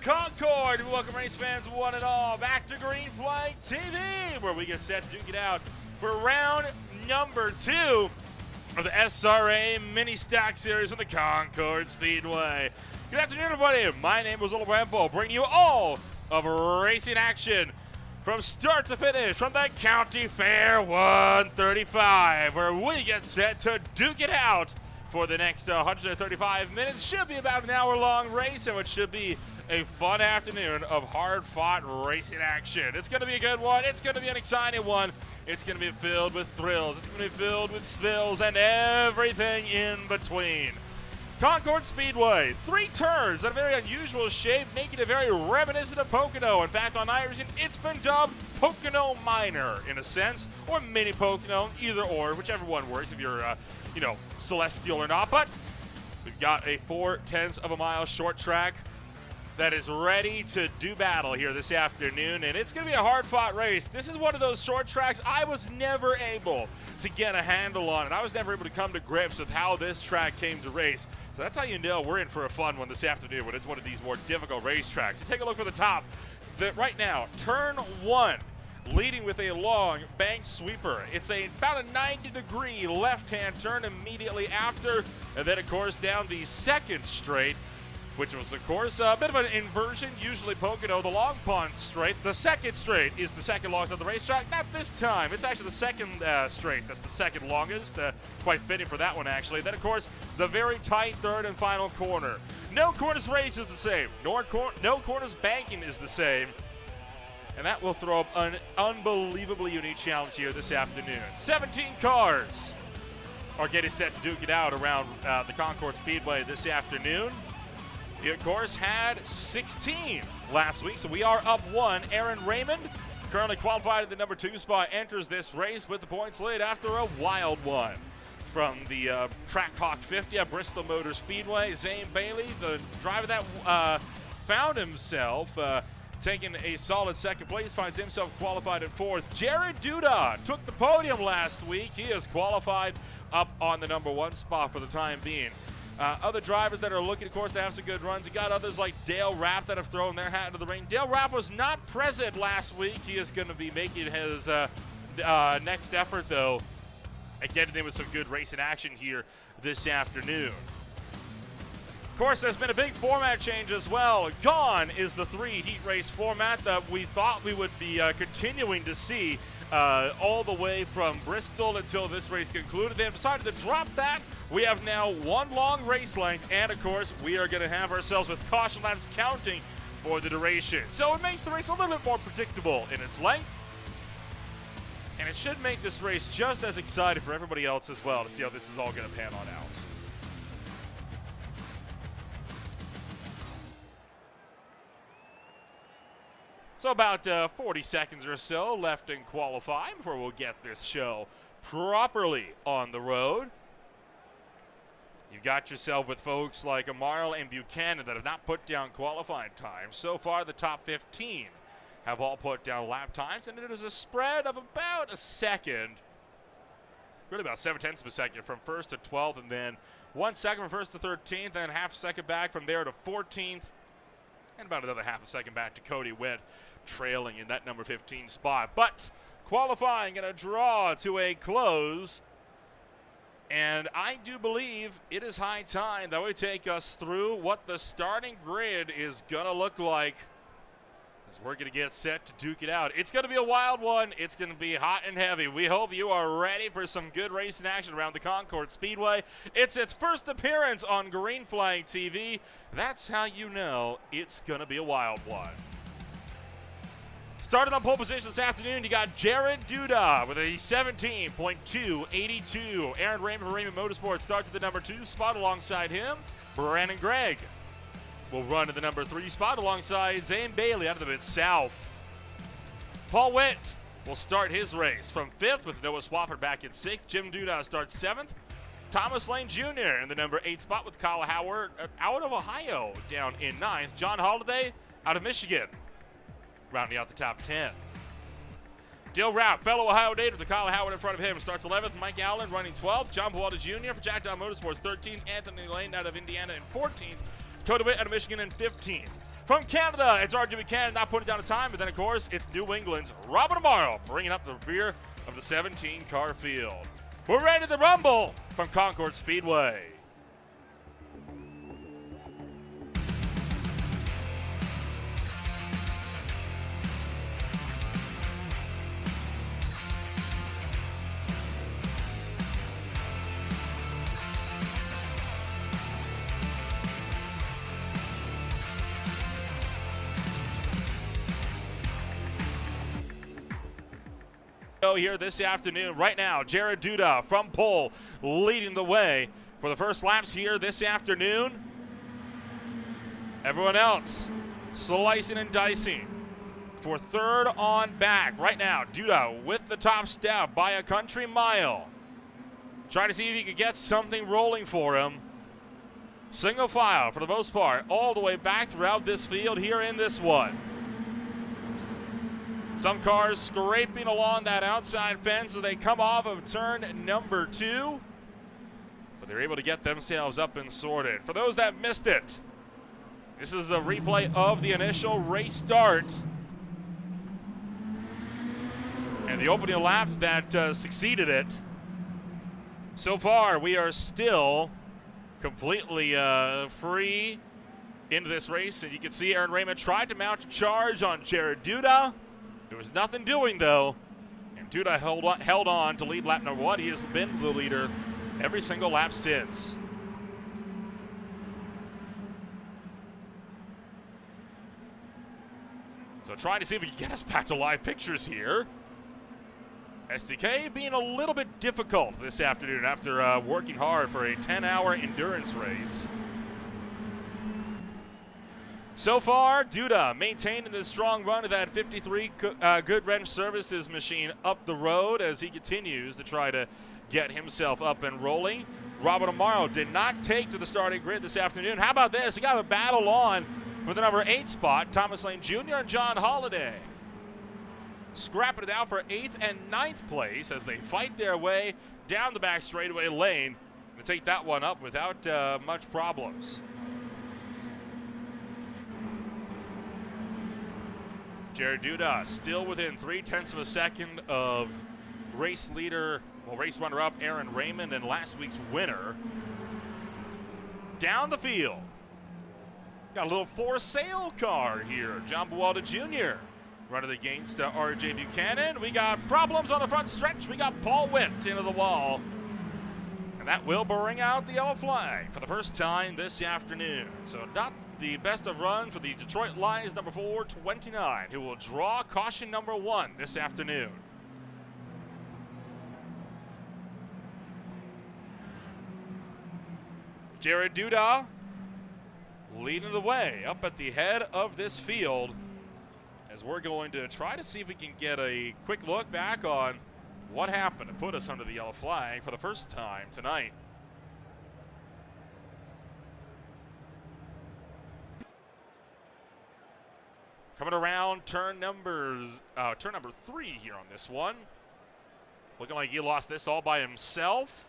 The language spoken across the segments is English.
Concord. Welcome, race fans, one and all, back to Green Flag TV, where we get set to duke it out for round number 2 of the SRA Mini Stack Series from the Concord Speedway. Good afternoon, everybody. My name is Little Brampo, bringing you all of racing action from start to finish from the County Fair 135, where we get set to duke it out for the next 135 minutes. Should be about an hour-long race, and it should be a fun afternoon of hard-fought racing action. It's going to be a good one. It's going to be an exciting one. It's going to be filled with thrills. It's going to be filled with spills and everything in between. Concord Speedway, 3 turns in a very unusual shape, making it very reminiscent of Pocono. In fact, on iRacing, it's been dubbed Pocono Minor, in a sense, or Mini Pocono, either or, whichever one works if you're, celestial or not. But we've got a 4/10 of a mile short track that is ready to do battle here this afternoon, and it's going to be a hard-fought race. This is one of those short tracks I was never able to get a handle on, and I was never able to come to grips with how this track came to race. So that's how you know we're in for a fun one this afternoon when it's one of these more difficult racetracks. So take a look for the top. Right now, turn 1, leading with a long bank sweeper. It's about a 90-degree left-hand turn immediately after, and then, of course, down the second straight, which was, of course, a bit of an inversion. Usually Pocono, the long pond straight. The second straight is the second longest on the racetrack. Not this time. It's actually the second straight. That's the second longest. Quite fitting for that one, actually. Then, of course, the very tight third and final corner. No corners race is the same. No corners banking is the same. And that will throw up an unbelievably unique challenge here this afternoon. 17 cars are getting set to duke it out around the Concord Speedway this afternoon. We, of course, had 16 last week, so we are up 1. Aaron Raymond, currently qualified at the number 2 spot, enters this race with the points lead after a wild one. From the Track Hawk 50 at Bristol Motor Speedway, Zane Bailey, the driver that found himself taking a solid second place, finds himself qualified at 4th. Jared Duda took the podium last week. He is qualified up on the number 1 spot for the time being. Other drivers that are looking, of course, to have some good runs. You got others like Dale Rapp that have thrown their hat into the ring. Dale Rapp was not present last week. He is going to be making his next effort, though, at getting in with some good racing action here this afternoon. Of course, there's been a big format change as well. Gone is the 3 heat race format that we thought we would be continuing to see all the way from Bristol until this race concluded. They have decided to drop that. We have now 1 long race length, and of course, we are going to have ourselves with caution laps counting for the duration. So it makes the race a little bit more predictable in its length, and it should make this race just as exciting for everybody else as well to see how this is all going to pan on out. So about 40 seconds or so left in qualifying before we'll get this show properly on the road. You've got yourself with folks like Amarl and Buchanan that have not put down qualifying times. So far, the top 15 have all put down lap times, and it is a spread of about a second, really about 7/10 of a second from 1st to 12th, and then 1 second from 1st to 13th, and half a second back from there to 14th, and about another half a second back to Cody Witt, trailing in that number 15 spot. But qualifying going to draw to a close, and I do believe it is high time that we take us through what the starting grid is going to look like as we're going to get set to duke it out. It's going to be a wild one. It's going to be hot and heavy. We hope you are ready for some good racing action around the Concord Speedway. It's its first appearance on Green Flag TV. That's how you know it's going to be a wild one. Starting on pole position this afternoon, you got Jared Duda with a 17.282. Aaron Raymond from Raymond Motorsports starts at the number 2 spot alongside him. Brandon Gregg will run to the number 3 spot alongside Zane Bailey out of the Mid-South. Paul Witt will start his race from 5th with Noah Swafford back in 6th. Jim Duda starts 7th. Thomas Lane Jr. in the number 8 spot with Kyle Howard out of Ohio down in 9th. John Holliday out of Michigan, rounding out the top 10. Dale Rapp, fellow Ohio native, to Kyle Howard in front of him, starts 11th. Mike Allen running 12th. John Pawalda Jr. for Jackdown Motorsports 13th. Anthony Lane out of Indiana in 14th. Cody Witt out of Michigan in 15th. From Canada, it's RJ Buchanan, not putting down a time, but then, of course, it's New England's Robert Amaro bringing up the rear of the 17-car field. We're ready to rumble from Concord Speedway. Here this afternoon. Right now, Jared Duda from pole leading the way for the first laps here this afternoon. Everyone else slicing and dicing for third on back. Right now, Duda with the top step by a country mile. Trying to see if he could get something rolling for him. Single file for the most part all the way back throughout this field here in this one. Some cars scraping along that outside fence as they come off of turn number 2. But they're able to get themselves up and sorted. For those that missed it, this is a replay of the initial race start. And the opening lap that succeeded it. So far, we are still completely free into this race. And you can see Aaron Raymond tried to mount a charge on Jared Duda. There was nothing doing, though, and Duda held on to lead lap number 1. He has been the leader every single lap since. So trying to see if we can get us back to live pictures here. SDK being a little bit difficult this afternoon after working hard for a 10-hour endurance race. So far, Duda maintaining the strong run of that 53 Good Wrench Services machine up the road as he continues to try to get himself up and rolling. Robert Amaro did not take to the starting grid this afternoon. How about this? He got a battle on for the number 8 spot, Thomas Lane Jr. and John Holliday. Scrapping it out for 8th and 9th place as they fight their way down the back straightaway lane to take that one up without much problems. Jared Duda still within 0.3 of a second of race leader, well, race runner-up Aaron Raymond and last week's winner. Down the field, got a little for sale car here. John Buwalda Jr. running against RJ Buchanan. We got problems on the front stretch. We got Paul Witt into the wall. And that will bring out the yellow flag for the first time this afternoon. So not the best of runs for the Detroit Lions number 429, who will draw caution number 1 this afternoon. Jared Duda leading the way up at the head of this field as we're going to try to see if we can get a quick look back on what happened to put us under the yellow flag for the first time tonight. Coming around turn number 3 here on this one. Looking like he lost this all by himself.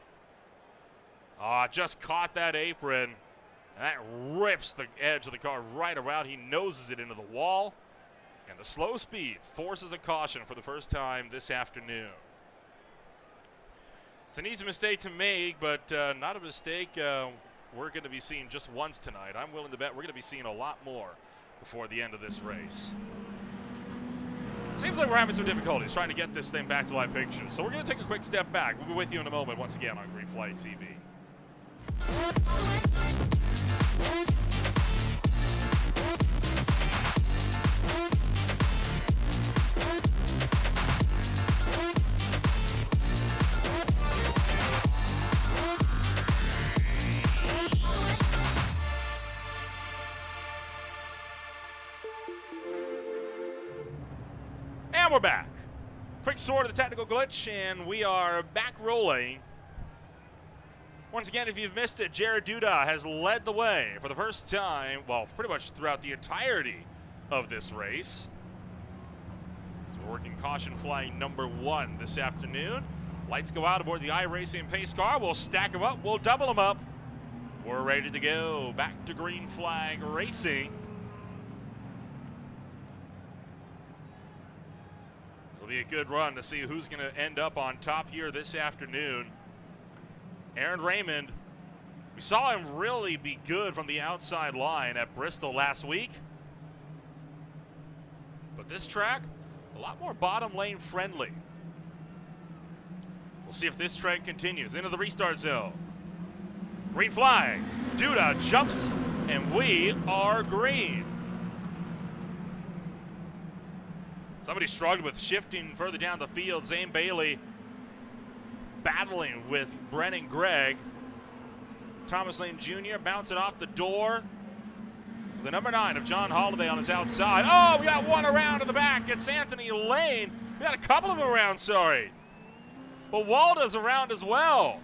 Just caught that apron. And that rips the edge of the car right around. He noses it into the wall. And the slow speed forces a caution for the first time this afternoon. It's an easy mistake to make, but not a mistake we're going to be seeing just once tonight. I'm willing to bet we're going to be seeing a lot more before the end of this race. Seems like we're having some difficulties trying to get this thing back to live pictures. So we're going to take a quick step back. We'll be with you in a moment once again on Green Flight TV. And we're back. Quick sort of the technical glitch, and we are back rolling. Once again, if you've missed it, Jared Duda has led the way for the first time, well, pretty much throughout the entirety of this race. So we're working caution flying number 1 this afternoon. Lights go out aboard the iRacing pace car. We'll stack them up. We'll double them up. We're ready to go. Back to green flag racing. Be a good run to see who's going to end up on top here this afternoon. Aaron Raymond, we saw him really be good from the outside line at Bristol last week. But this track, a lot more bottom lane friendly. We'll see if this trend continues. Into the restart zone. Green flag. Duda jumps, and we are green. Somebody struggled with shifting further down the field. Zane Bailey battling with Brennan Gregg. Thomas Lane Jr. bouncing off the door. The number 9 of John Holiday on his outside. Oh, we got one around in the back. It's Anthony Lane. We got a couple of them around, sorry. Bawalda's around as well.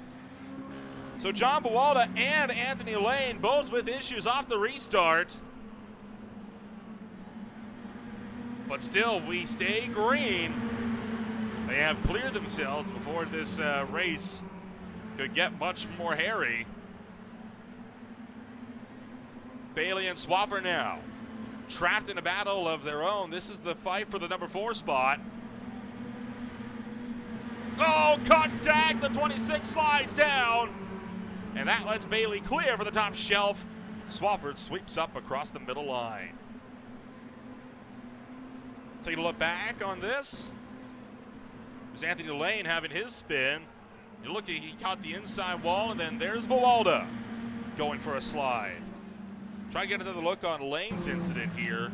So John Bawalda and Anthony Lane both with issues off the restart. But still, we stay green. They have cleared themselves before this race could get much more hairy. Bailey and Swaffer now trapped in a battle of their own. This is the fight for the number 4 spot. Oh, contact! The 26 slides down. And that lets Bailey clear for the top shelf. Swafford sweeps up across the middle line. Taking a look back on this. There's Anthony Lane having his spin. You look, he caught the inside wall, and then there's Bawalda going for a slide. Try to get another look on Lane's incident here.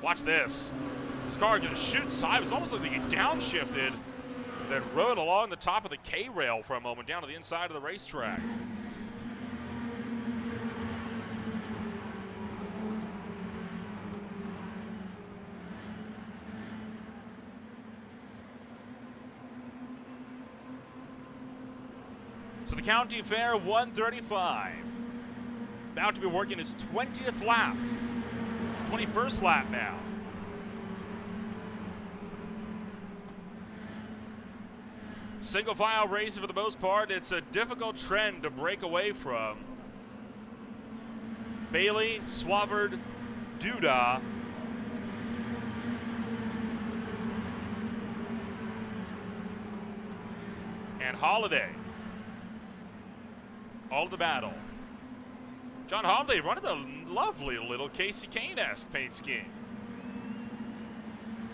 Watch this. This car gonna shoot side. It's almost like they get downshifted, then rode along the top of the K-rail for a moment down to the inside of the racetrack. So the County Fair 135. About to be working his 20th lap. 21st lap now. Single file racing for the most part. It's a difficult trend to break away from. Bailey, Swavard, Duda. And Holiday. All the battle. John Holiday running a lovely little Casey Kane-esque paint scheme.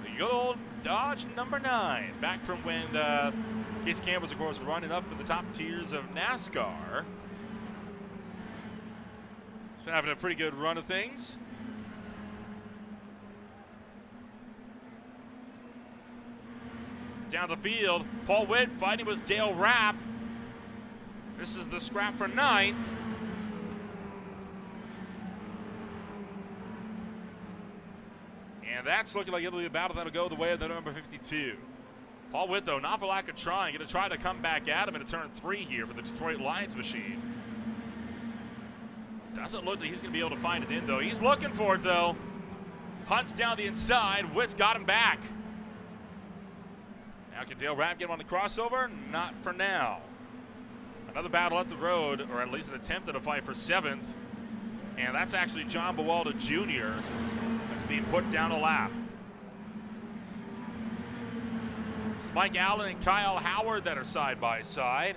The good old Dodge number 9. Back from when Casey Kane was, of course, running up in the top tiers of NASCAR. He's been having a pretty good run of things. Down the field, Paul Witt fighting with Dale Rapp. This is the scrap for 9th. And that's looking like it'll be a battle that'll go the way of the number 52. Paul Witt, though, not for lack of trying, going to try to come back at him into turn 3 here for the Detroit Lions machine. Doesn't look like he's going to be able to find it in, though. He's looking for it, though. Hunts down the inside. Witt's got him back. Now can Dale Rapp get him on the crossover? Not for now. Another battle up the road, or at least an attempt at a fight for 7th. And that's actually John Bawalda Jr. that's being put down a lap. It's Mike Allen and Kyle Howard that are side by side.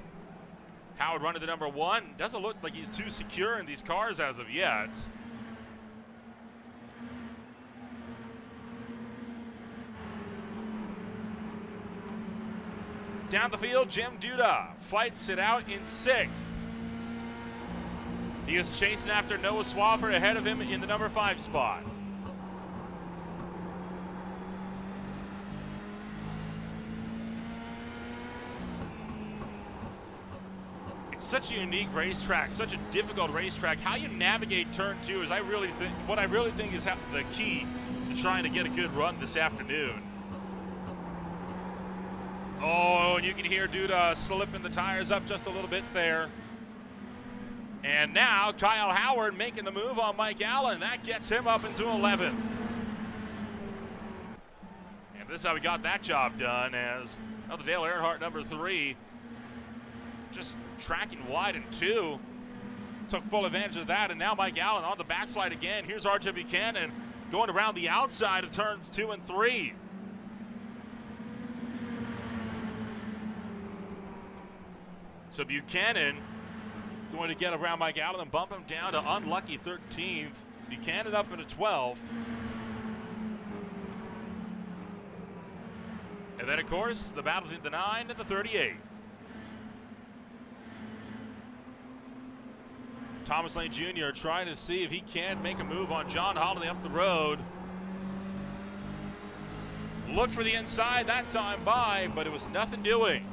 Howard running the number 1. Doesn't look like he's too secure in these cars as of yet. Down the field, Jim Duda fights it out in 6th. He is chasing after Noah Swafford ahead of him in the number 5 spot. It's such a unique racetrack, such a difficult racetrack. How you navigate turn 2 is what I really think is the key to trying to get a good run this afternoon. Oh, and you can hear Duda slipping the tires up just a little bit there. And now Kyle Howard making the move on Mike Allen. That gets him up into 11th. And this is how we got that job done, as another Dale Earnhardt, number 3, just tracking wide in 2. Took full advantage of that, and now Mike Allen on the backslide again. Here's RJ Buchanan going around the outside of turns 2 and 3. So Buchanan going to get around Mike Allen and bump him down to unlucky 13th. Buchanan up into 12th. And then, of course, the battle between the 9 and the 38. Thomas Lane Jr. trying to see if he can make a move on John Holiday up the road. Looked for the inside that time by, but it was nothing doing.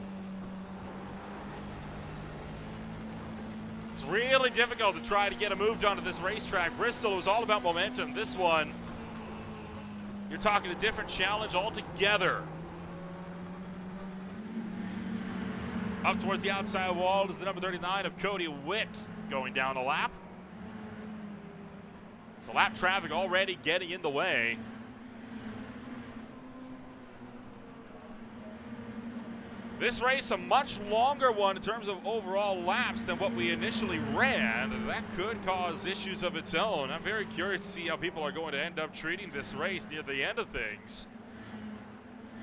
It's really difficult to try to get a move done to this racetrack. Bristol was all about momentum. This one, you're talking a different challenge altogether. Up towards the outside wall is the number 39 of Cody Witt going down a lap. So lap traffic already getting in the way. This race, a much longer one in terms of overall laps than what we initially ran. That could cause issues of its own. I'm very curious to see how people are going to end up treating this race near the end of things.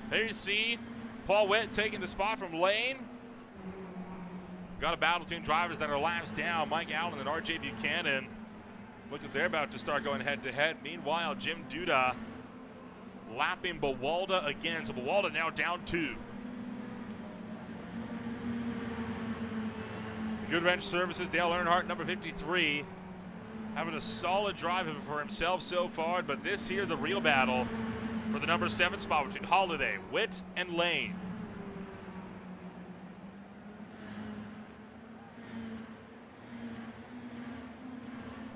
There you see Paul Witt taking the spot from Lane. Got a battle between drivers that are laps down. Mike Allen and RJ Buchanan. Look like they're about to start going head-to-head. Meanwhile, Jim Duda lapping Bawalda again. So Bawalda now down 2. Good Wrench Services, Dale Earnhardt, number 53. Having a solid drive for himself so far, but this here, the real battle for the number 7 spot between Holiday, Witt, and Lane.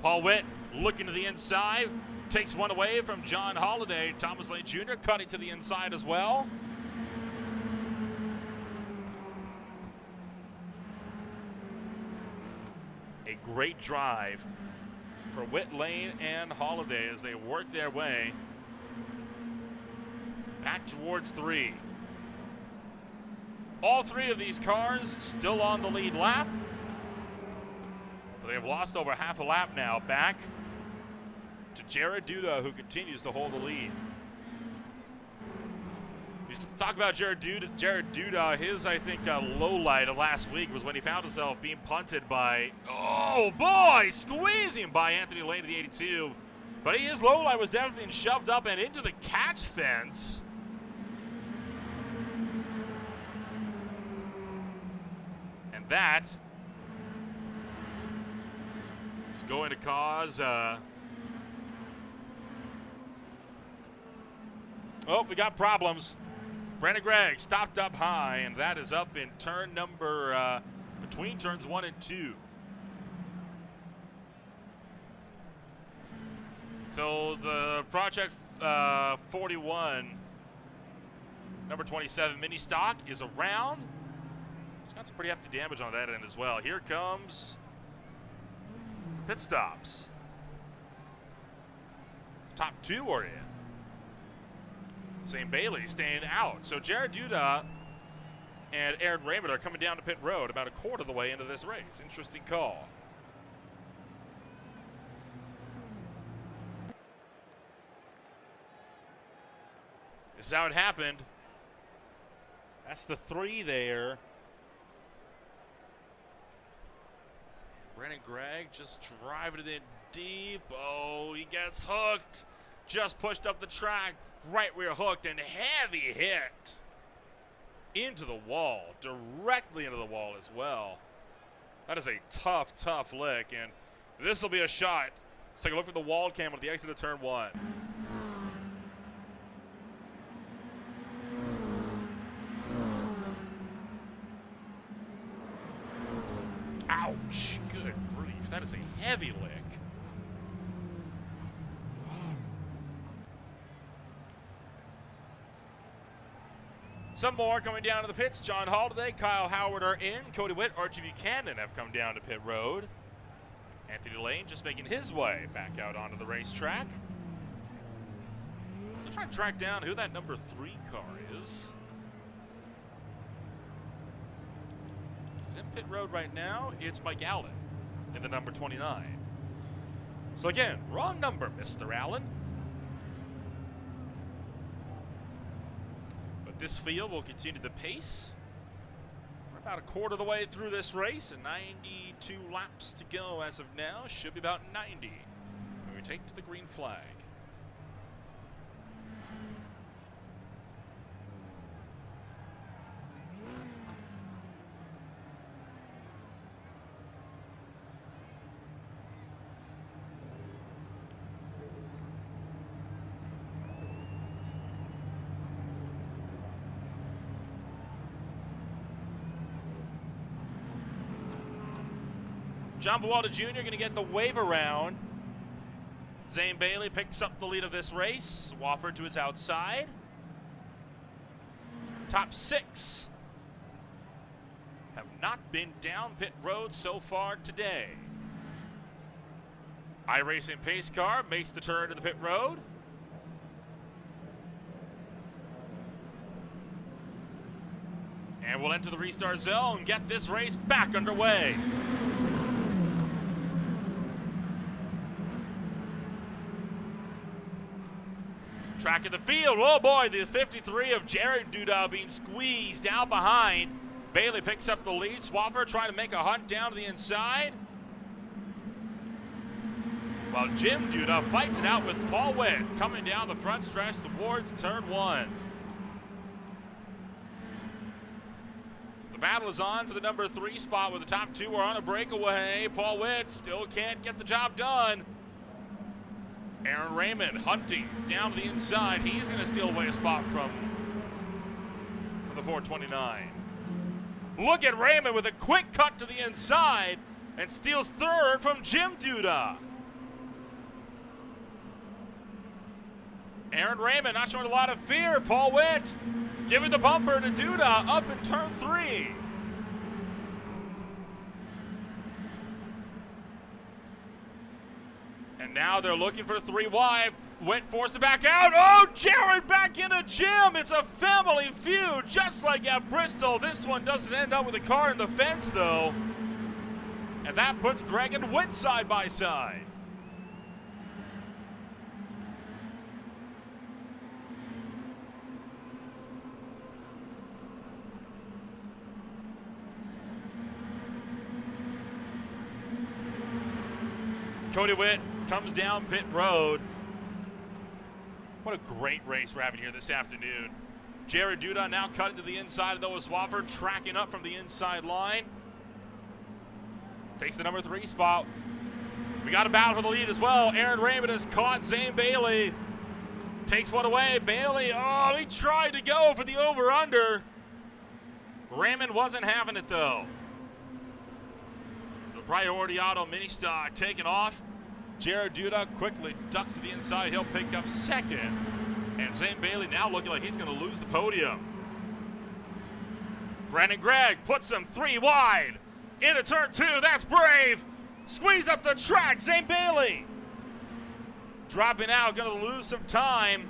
Paul Witt looking to the inside, takes one away from John Holiday. Thomas Lane Jr. cutting to the inside as well. A great drive for Witt, Lane, and Holiday as they work their way back towards 3. All 3 of these cars still on the lead lap. They have lost over half a lap now, back to Jared Duda, who continues to hold the lead. We talk about Jared Duda. His, I think, low light of last week was when he found himself being punted by, oh boy, squeezing by Anthony Lane to the 82. But his low light was definitely being shoved up and into the catch fence. And that is going to cause, oh, we got problems. Brandon Gregg stopped up high, and that is up in turn number, between turns 1 and 2. So the Project 41, number 27 mini stock is around. It's got some pretty hefty damage on that end as well. Here comes pit stops. Top 2 are in. Zane Bailey staying out. So Jared Duda and Aaron Raymond are coming down to pit road about a quarter of the way into this race. Interesting call. This is how it happened. That's the 3 there. Brandon Gregg just driving it in deep. Oh, he gets hooked. Just pushed up the track, right where hooked, and heavy hit into the wall, directly into the wall as well. That is a tough, tough lick, and this will be a shot. Let's take a look at the wall cam at the exit of turn 1. Ouch, good grief. That is a heavy lick. Some more coming down to the pits. John Holiday, Kyle Howard are in. Cody Witt, Archie Buchanan have come down to pit road. Anthony Lane just making his way back out onto the racetrack. Still trying to track down who that number 3 car is. He's in pit road right now. It's Mike Allen in the number 29. So again, wrong number, Mr. Allen. This field will continue the pace. about a quarter of the way through this race, and 92 laps to go as of now. Should be about 90 when we take to the green flag. John Buwalda Jr. going to get the wave around. Zane Bailey picks up the lead of this race. Wofford to his outside. Top 6 have not been down pit road so far today. iRacing pace car makes the turn to the pit road. And we'll enter the restart zone and get this race back underway. Track of the field. Oh boy, the 53 of Jared Duda being squeezed out behind. Bailey picks up the lead. Swofford trying to make a hunt down to the inside. While Jim Duda fights it out with Paul Witt coming down the front stretch towards turn 1. So the battle is on for the number 3 spot where the top 2 are on a breakaway. Paul Witt still can't get the job done. Aaron Raymond hunting down to the inside. He's going to steal away a spot from the 429. Look at Raymond with a quick cut to the inside and steals 3rd from Jim Duda. Aaron Raymond not showing a lot of fear. Paul Witt giving the bumper to Duda up in turn 3. And now they're looking for 3 wide. Witt forced to back out. Oh, Jared back into Jim. It's a family feud, just like at Bristol. This one doesn't end up with a car in the fence, though. And that puts Greg and Witt side by side. Cody Witt comes down pit road. What a great race we're having here this afternoon. Jared Duda now cutting to the inside of Noah Swofford, tracking up from the inside line. Takes the number 3 spot. We got a battle for the lead as well. Aaron Raymond has caught Zane Bailey. Takes one away. Bailey, oh, he tried to go for the over-under. Raymond wasn't having it, though. The Priority Auto Mini Stock taking off. Jared Duda quickly ducks to the inside. He'll pick up 2nd. And Zane Bailey now looking like he's going to lose the podium. Brandon Gregg puts him 3 wide. Into turn 2. That's brave. Squeeze up the track. Zane Bailey dropping out. Going to lose some time.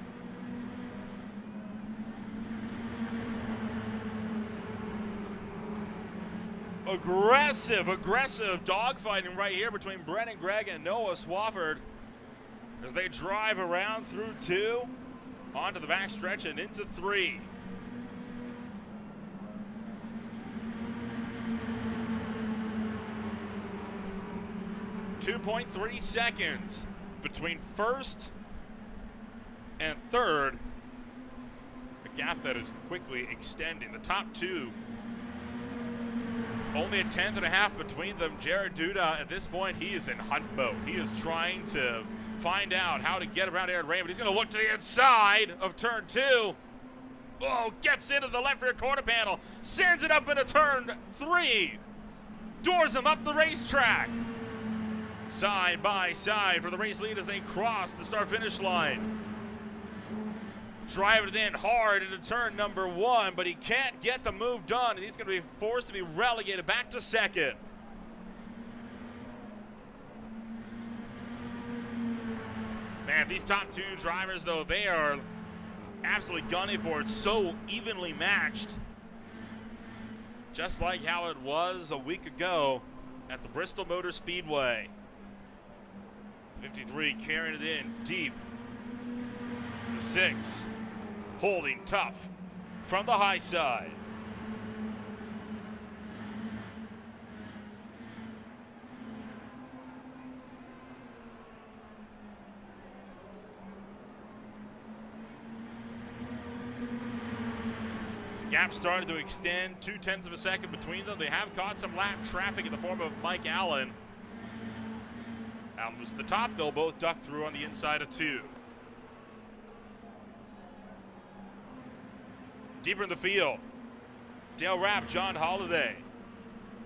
Aggressive dogfighting right here between Brennan Gregg and Noah Swofford as they drive around through 2, onto the back stretch and into 3. .3 seconds between 1st and 3rd. A gap that is quickly extending. The top 2. Only a 10.5 between them. Jared Duda, at this point, he is in hunt mode. He is trying to find out how to get around Aaron Raymond. He's going to look to the inside of turn 2. Oh, gets into the left rear quarter panel. Sends it up into turn 3. Doors him up the racetrack. Side by side for the race lead as they cross the start-finish line. Driving it in hard into turn number 1, but he can't get the move done, and he's going to be forced to be relegated back to 2nd. Man, these top 2 drivers, though, they are absolutely gunning for it. So evenly matched. Just like how it was a week ago at the Bristol Motor Speedway. 53 carrying it in deep. 6. Holding tough from the high side. Gap started to extend 0.2 of a second between them. They have caught some lap traffic in the form of Mike Allen. Allen was at the top. They'll both duck through on the inside of 2. Deeper in the field, Dale Rapp, John Holiday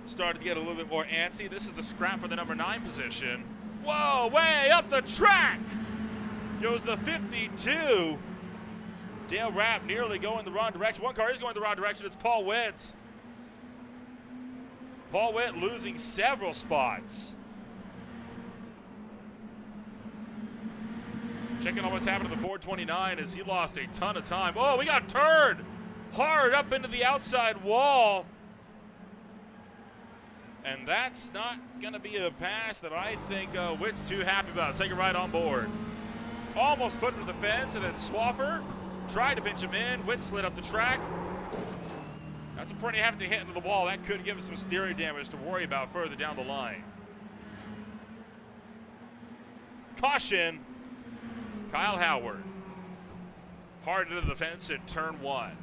started to get a little bit more antsy. This is the scrap for the number 9 position. Whoa, way up the track goes the 52. Dale Rapp nearly going the wrong direction. One car is going the wrong direction. It's Paul Witt. Paul Witt losing several spots. Checking on what's happened to the 429 as he lost a ton of time. Oh, we got turned hard up into the outside wall. And that's not going to be a pass that I think Witt's too happy about. Take it right on board. Almost put him to the fence, and then Swaffer tried to pinch him in. Witt slid up the track. That's a pretty hefty hit into the wall. That could give him some steering damage to worry about further down the line. Caution, Kyle Howard. Hard into the fence at turn 1.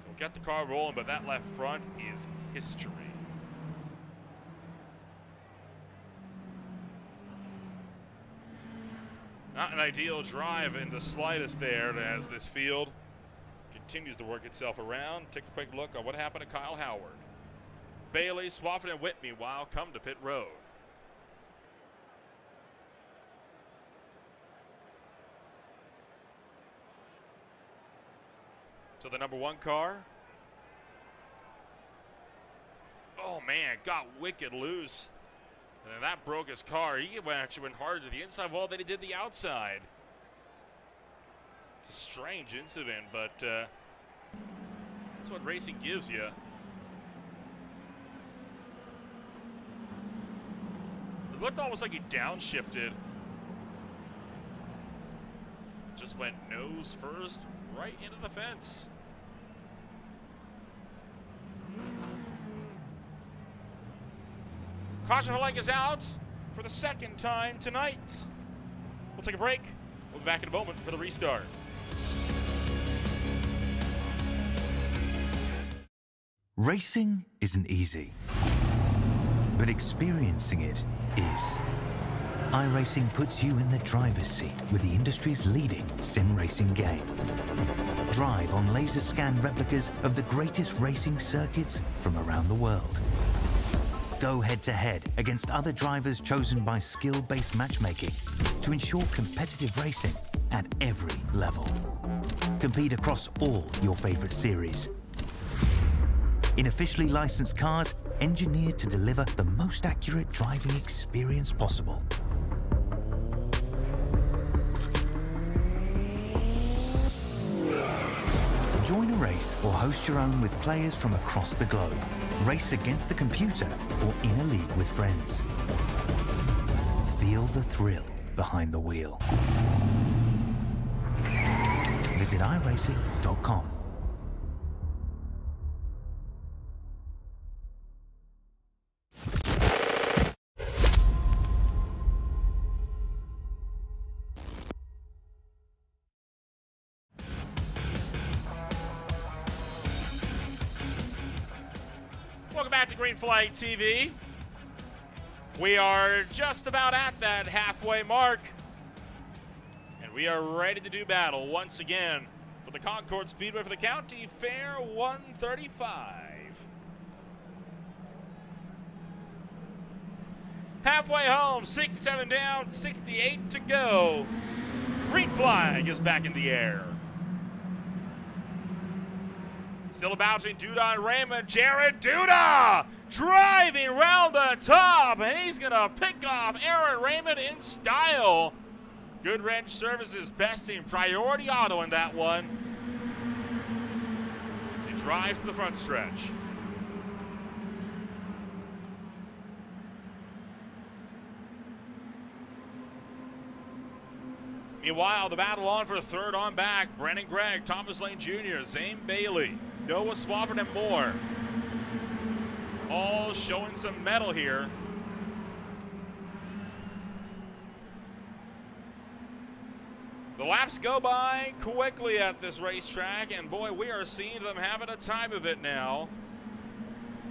We'll get the car rolling, but that left front is history. Not an ideal drive in the slightest there as this field continues to work itself around. Take a quick look on what happened to Kyle Howard. Bailey, Swafford, and Whit, meanwhile, come to pit road. So the number 1 car. Oh man, got wicked loose. And then that broke his car. He actually went harder to the inside wall than he did the outside. It's a strange incident, but that's what racing gives you. It looked almost like he downshifted. Just went nose first right into the fence. Caution flag is out for the 2nd time tonight. We'll take a break. We'll be back in a moment for the restart. Racing isn't easy, but experiencing it is. iRacing puts you in the driver's seat with the industry's leading sim racing game. Drive on laser scan replicas of the greatest racing circuits from around the world. Go head-to-head against other drivers chosen by skill-based matchmaking to ensure competitive racing at every level. Compete across all your favorite series. In officially licensed cars, engineered to deliver the most accurate driving experience possible. Join a race or host your own with players from across the globe. Race against the computer or in a league with friends. Feel the thrill behind the wheel. Visit iRacing.com. Welcome back to Green Flag TV. We are just about at that halfway mark, and we are ready to do battle once again for the Concord Speedway for the County Fair 135. Halfway home, 67 down, 68 to go. Green flag is back in the air. Still a battle between Duda and Raymond. Jared Duda driving around the top, and he's going to pick off Aaron Raymond in style. Good Wrench Services besting Priority Auto in that one. As he drives to the front stretch. Meanwhile, the battle on for the 3rd on back. Brennan Gregg, Thomas Lane Jr., Zane Bailey, Noah Swafford, and more. All showing some mettle here. The laps go by quickly at this racetrack, and boy, we are seeing them having a time of it now.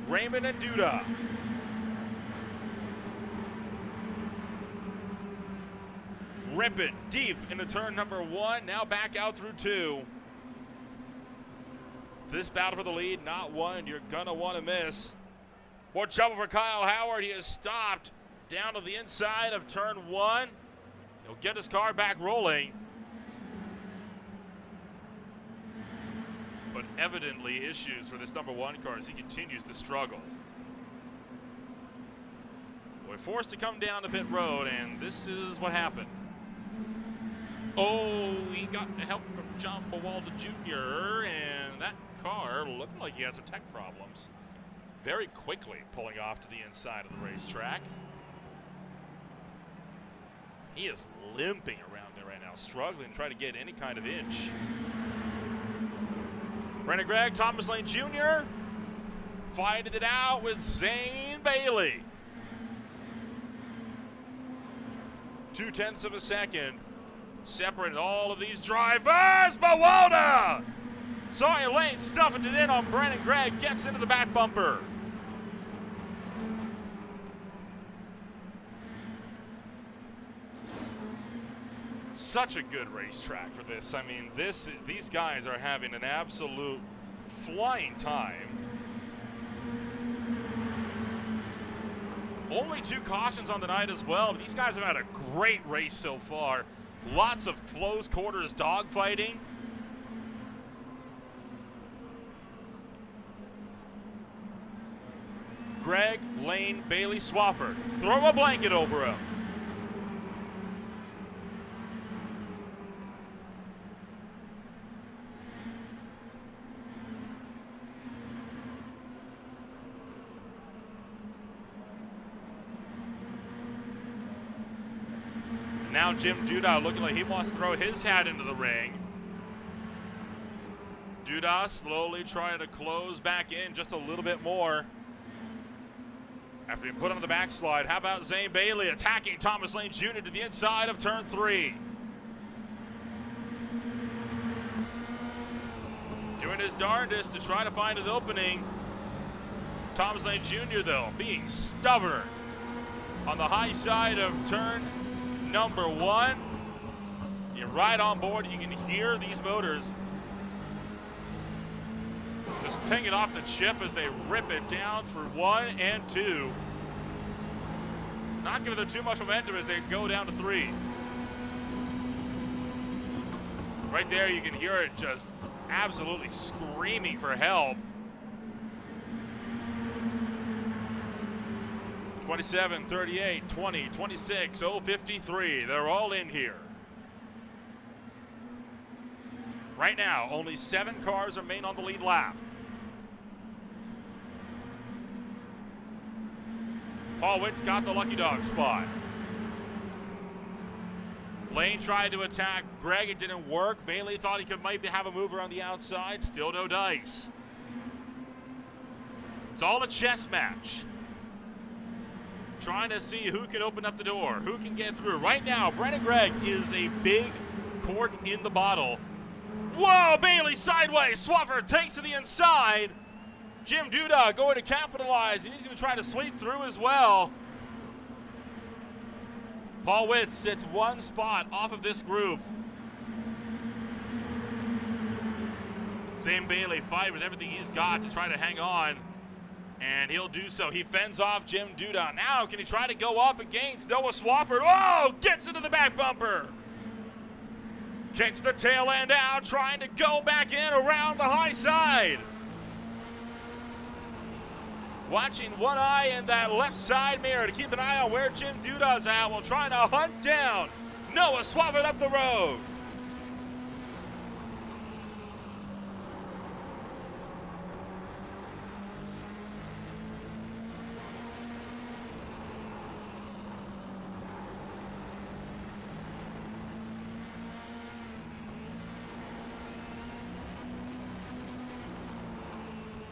Raymond and Duda. Rip it deep into turn number 1, now back out through 2. This battle for the lead, not one you're gonna want to miss. More trouble for Kyle Howard. He is stopped down to the inside of turn 1. He'll get his car back rolling. But evidently issues for this number 1 car as he continues to struggle. We're forced to come down to pit road, and this is what happened. Oh, he got help from John Bowalda Jr., and that car looked like he had some tech problems. Very quickly pulling off to the inside of the racetrack. He is limping around there right now, struggling to try to get any kind of inch. Brandon Gregg, Thomas Lane Jr. fighting it out with Zane Bailey. 0.2 of a second separated all of these drivers. Bowalda! Sawyer Lane stuffing it in on Brandon Gregg, gets into the back bumper. Such a good racetrack for this. I mean, these guys are having an absolute flying time. Only 2 cautions on the night as well. But these guys have had a great race so far. Lots of close quarters dogfighting. Gregg, Lane, Bailey, Swafford. Throw a blanket over him. Now Jim Duda looking like he wants to throw his hat into the ring. Duda slowly trying to close back in just a little bit more. After being put on the backslide, how about Zane Bailey attacking Thomas Lane Jr. to the inside of turn 3. Doing his darndest to try to find an opening. Thomas Lane Jr. though, being stubborn on the high side of turn number 1. You're right on board. You can hear these motors just pinging off the chip as they rip it down through 1 and 2. Not giving them too much momentum as they go down to 3. Right there, you can hear it just absolutely screaming for help. 27, 38, 20, 26, 053. They're all in here. Right now, only 7 cars remain on the lead lap. Paul Witt's got the lucky dog spot. Lane tried to attack Gregg. It didn't work. Bailey thought he could maybe have a move around the outside. Still no dice. It's all a chess match. Trying to see who can open up the door, who can get through. Right now, Brandon Gregg is a big cork in the bottle. Whoa, Bailey sideways. Swafford takes to the inside. Jim Duda going to capitalize, and he's going to try to sweep through as well. Paul Witt sits 1 spot off of this group. Zane Bailey fighting with everything he's got to try to hang on. And he'll do so. He fends off Jim Duda. Now can he try to go up against Noah Swafford? Oh, gets into the back bumper. Kicks the tail end out, trying to go back in around the high side. Watching one eye in that left side mirror to keep an eye on where Jim Duda's at while trying to hunt down Noah Swafford up the road.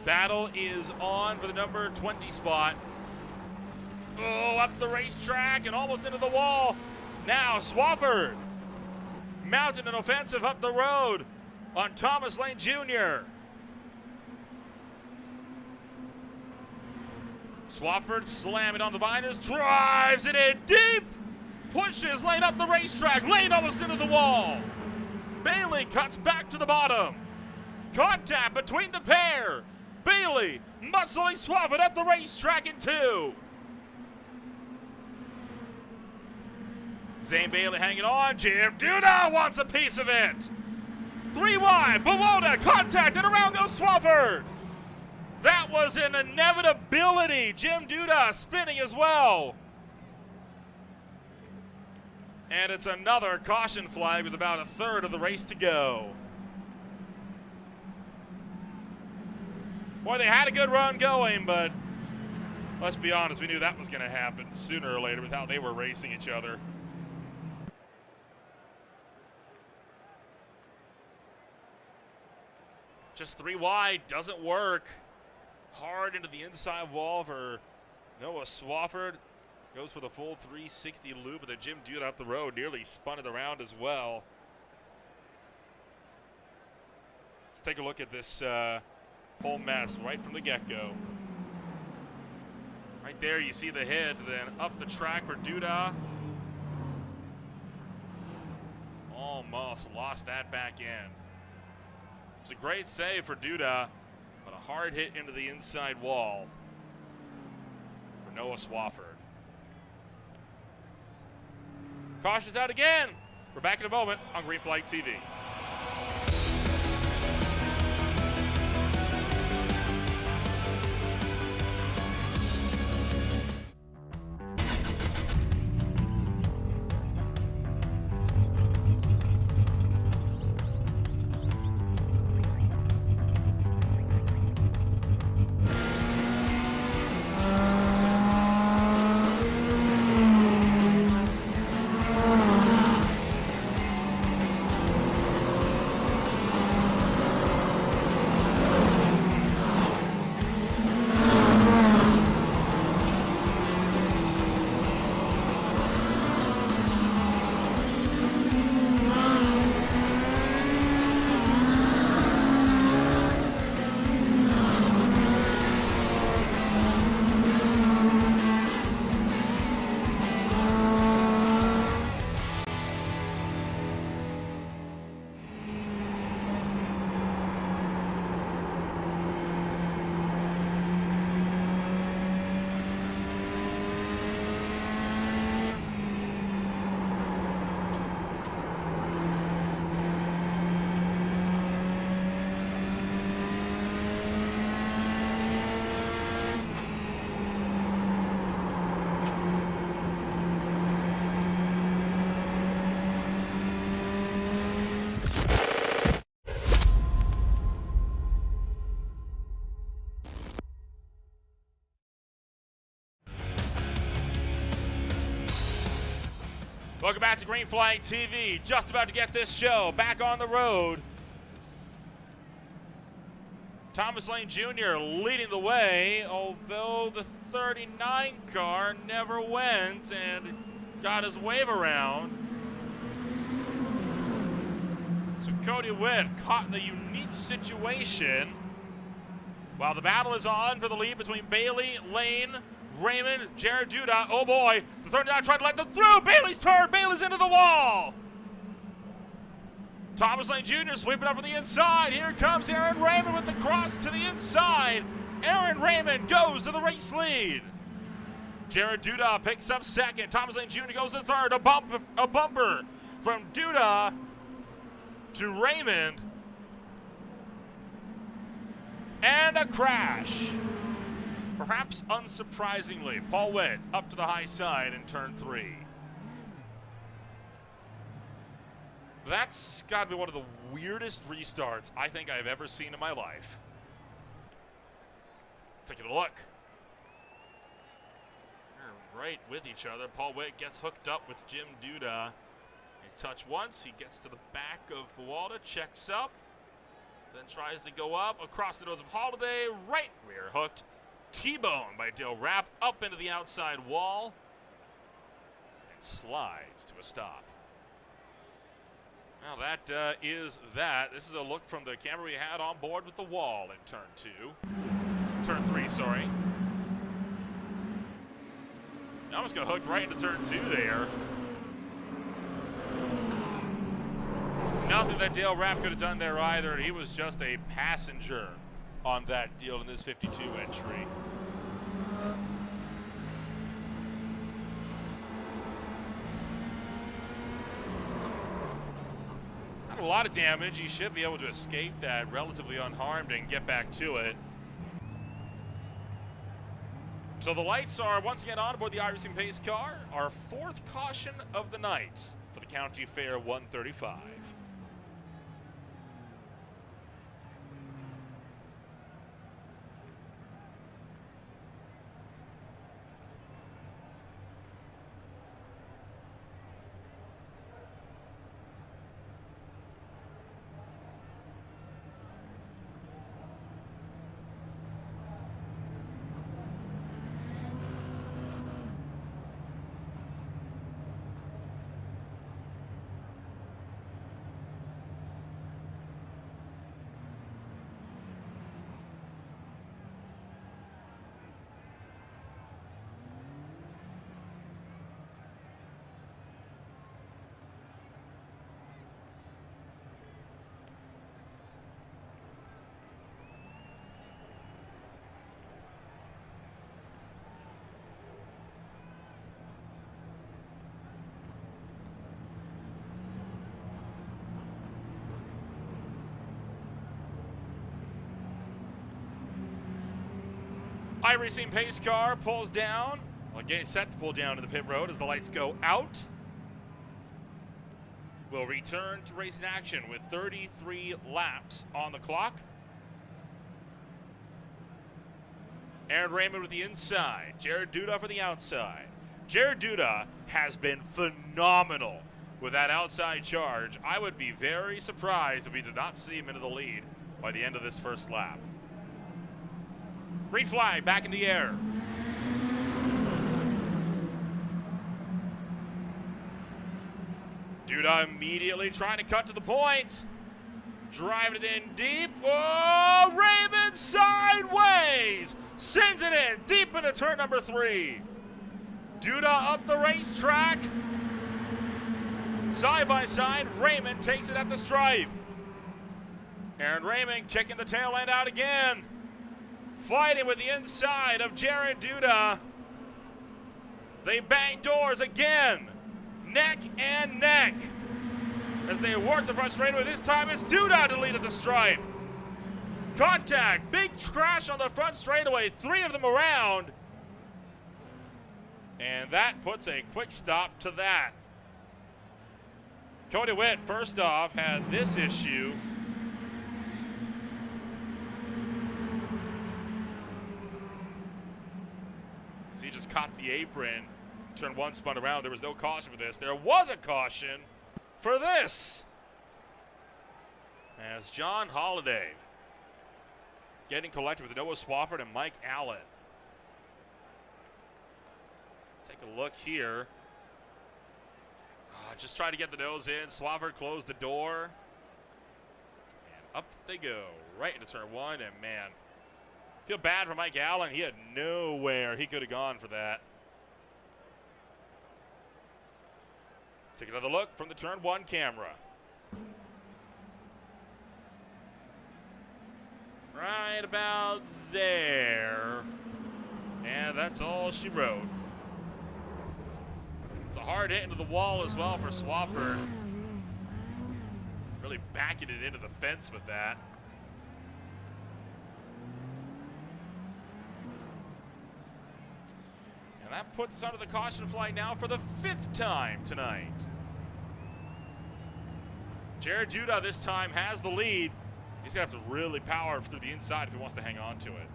Battle is on for the number 20 spot. Oh, up the racetrack and almost into the wall. Now Swafford mounted an offensive up the road on Thomas Lane Jr. Swafford slamming on the binders, drives it in deep, pushes Lane up the racetrack. Lane almost into the wall. Bailey cuts back to the bottom. Contact between the pair. Bailey muscling Swafford at the racetrack in 2. Zane Bailey hanging on. Jim Duda wants a piece of it. 3 wide. Bowota contact, and around goes Swafford. That was an inevitability. Jim Duda spinning as well. And it's another caution flag with about a third of the race to go. Boy, they had a good run going, but let's be honest, we knew that was going to happen sooner or later with how they were racing each other. Just 3 wide, doesn't work. Hard into the inside wall for Noah Swafford. Goes for the full 360 loop, but the Jim Duda up the road nearly spun it around as well. Let's take a look at this whole mess right from the get-go. Right there, you see the hit, then up the track for Duda. Almost lost that back end. It was a great save for Duda, but a hard hit into the inside wall for Noah Swafford. Caution's out again. We're back in a moment on Green Flag TV. Welcome back to Green Flag TV. Just about to get this show back on the road. Thomas Lane Jr. leading the way, although the 39 car never went and got his wave around. So Cody Witt caught in a unique situation while the battle is on for the lead between Bailey, Lane, Raymond, Jared Duda. Oh boy, the 39 tried to let them through. Bailey's turn. Bailey's into the wall. Thomas Lane Jr. sweeping up from the inside. Here comes Aaron Raymond with the cross to the inside. Aaron Raymond goes to the race lead. Jared Duda picks up second. Thomas Lane Jr. goes to third. A bumper from Duda to Raymond. And a crash. Perhaps unsurprisingly, Paul Witt up to the high side in turn 3. That's got to be one of the weirdest restarts I think I've ever seen in my life. Taking a look. They're right with each other. Paul Witt gets hooked up with Jim Duda. They touch once. He gets to the back of Bowalda, checks up, then tries to go up across the nose of Holiday. Right rear hooked. T-bone by Dale Rapp up into the outside wall and slides to a stop. Well, that is that. This is a look from the camera we had on board with the wall in turn 2. Turn 3, sorry. Almost got hooked right into turn 2 there. Nothing that Dale Rapp could have done there either. He was just a passenger on that deal in this 52 entry. Not a lot of damage. He should be able to escape that relatively unharmed and get back to it. So the lights are once again on aboard the iRacing pace car. Our 4th caution of the night for the County Fair 135. iRacing pace car pulls down. Well, getting set to pull down to the pit road as the lights go out. We'll return to racing action with 33 laps on the clock. Aaron Raymond with the inside. Jared Duda for the outside. Jared Duda has been phenomenal with that outside charge. I would be very surprised if we did not see him into the lead by the end of this first lap. Green flag back in the air. Duda immediately trying to cut to the point. Driving it in deep. Oh, Raymond sideways. Sends it in deep into turn number 3. Duda up the racetrack. Side by side, Raymond takes it at the stripe. Aaron Raymond kicking the tail end out again. Fighting with the inside of Jared Duda. They bang doors again. Neck and neck. As they work the front straightaway, this time it's Duda to lead at the stripe. Contact, big crash on the front straightaway, 3 of them around. And that puts a quick stop to that. Cody Witt, first off, had this issue. So he just caught the apron, turn 1, spun around. There was no caution for this. There was a caution for this. As John Holliday getting collected with Noah Swafford and Mike Allen. Take a look here. Just trying to get the nose in. Swafford closed the door. And up they go, right into turn 1. And man, feel bad for Mike Allen. He had nowhere he could have gone for that. Take another look from the turn 1 camera. Right about there. And that's all she wrote. It's a hard hit into the wall as well for Swafford. Really backing it into the fence with that. And that puts us under the caution flag now for the 5th time tonight. Jared Duda this time has the lead. He's going to have to really power through the inside if he wants to hang on to it.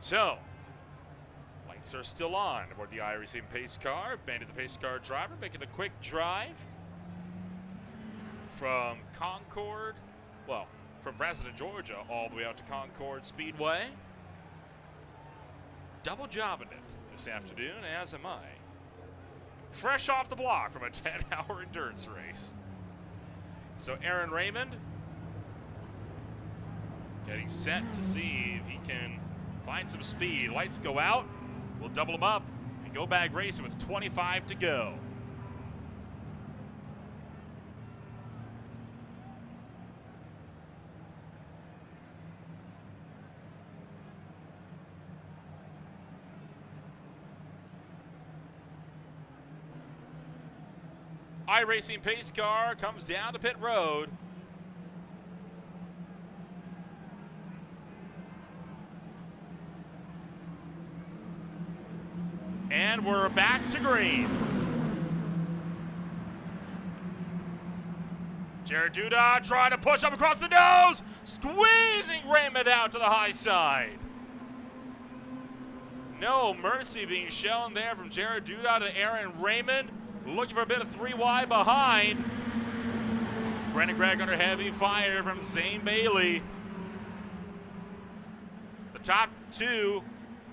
So, lights are still on aboard the iRacing pace car. Bandit the pace car driver making the quick drive from Concord, well, from President, Georgia, all the way out to Concord Speedway. Double jobbing it this afternoon, as am I. Fresh off the block from a 10-hour endurance race. So Aaron Raymond getting set to see if he can find some speed. Lights go out. We'll double him up and go back racing with 25 to go. iRacing pace car comes down to pit road. And we're back to green. Jared Duda trying to push up across the nose, squeezing Raymond out to the high side. No mercy being shown there from Jared Duda to Aaron Raymond. Looking for a bit of 3 wide behind. Brandon Gregg under heavy fire from Zane Bailey. The top 2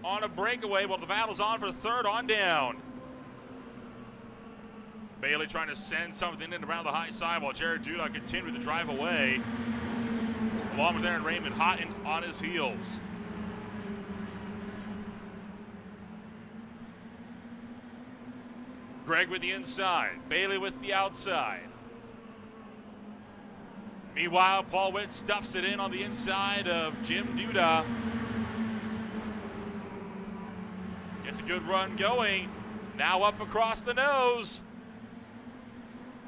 on a breakaway while the battle's on for third on down. Bailey trying to send something in around the high side while Jared Duda continued to drive away. Along with Aaron Raymond hot and on his heels. Gregg with the inside, Bailey with the outside. Meanwhile, Paul Witt stuffs it in on the inside of Jim Duda. Gets a good run going. Now up across the nose.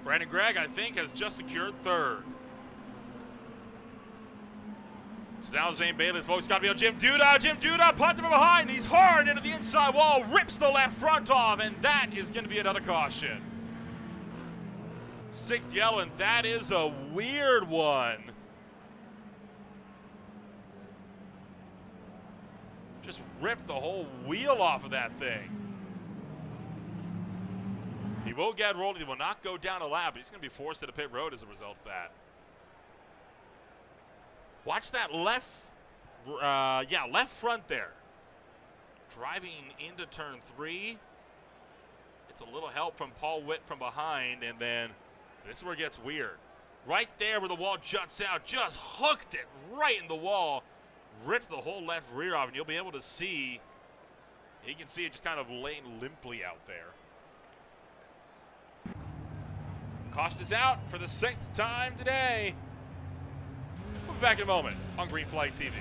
Brandon Gregg, I think, has just secured third. So now Zane Bailey's folks got to be on Jim Duda. Jim Duda punts from behind. He's hard into the inside wall, rips the left front off, and that is going to be another caution. 6th yellow, and that is a weird one. Just ripped the whole wheel off of that thing. He will get rolled. He will not go down a lap, but he's going to be forced to the pit road as a result of that. Watch that left front there. Driving into turn 3. It's a little help from Paul Witt from behind, and then this is where it gets weird. Right there where the wall juts out, just hooked it right in the wall, ripped the whole left rear off, and you'll be able to see, you can see it just kind of laying limply out there. Caution is out for the 6th time today. We'll be back in a moment on Green Flag TV.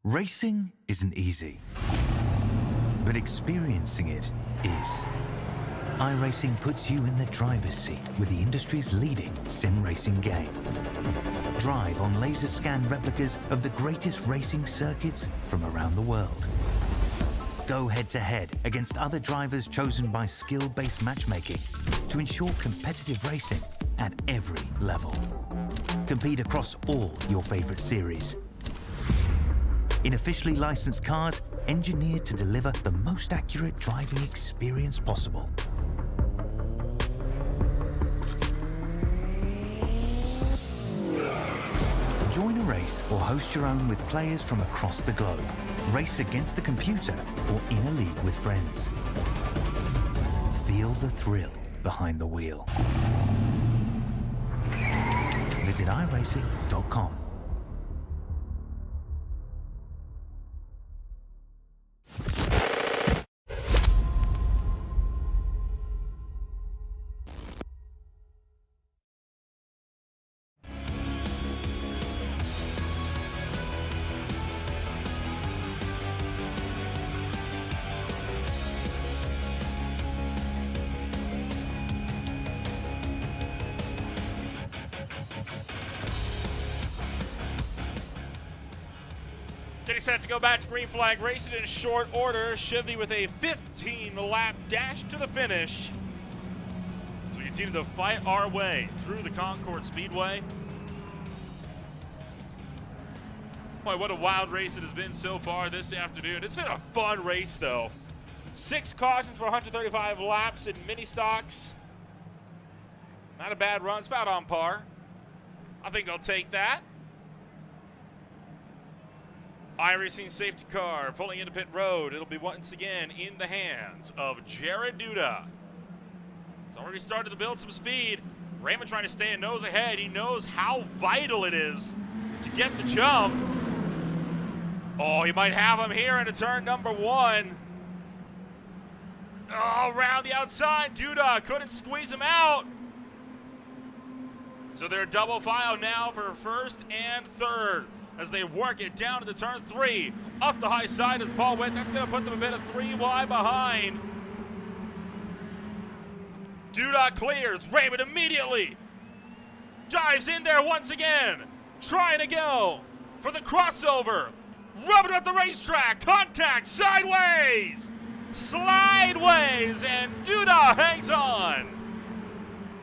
Racing isn't easy, but experiencing it is. iRacing puts you in the driver's seat with the industry's leading sim racing game. Drive on laser scan replicas of the greatest racing circuits from around the world. Go head-to-head against other drivers chosen by skill-based matchmaking to ensure competitive racing at every level. Compete across all your favorite series. In officially licensed cars, engineered to deliver the most accurate driving experience possible. Join a race or host your own with players from across the globe. Race against the computer or in a league with friends. Feel the thrill behind the wheel. Visit iRacing.com. Getting set to go back to Green Flag Racing in short order. Chevy with a 15-lap dash to the finish. So you continue to fight our way through the Concord Speedway. Boy, what a wild race it has been so far this afternoon. It's been a fun race, though. 6 cautions for 135 laps in mini stocks. Not a bad run. It's about on par. I think I'll take that. iRacing safety car pulling into pit road. It'll be once again in the hands of Jared Duda. He's already started to build some speed. Raymond trying to stay a nose ahead. He knows how vital it is to get the jump. Oh, he might have him here into turn number 1. Oh, around the outside. Duda couldn't squeeze him out. So they're double file now for first and third as they work it down to the turn 3. Up the high side is Paul Witt. That's going to put them a bit of 3 wide behind. Duda clears. Raymond immediately dives in there once again. Trying to go for the crossover. Rubbing up the racetrack. Contact sideways. Slideways. And Duda hangs on.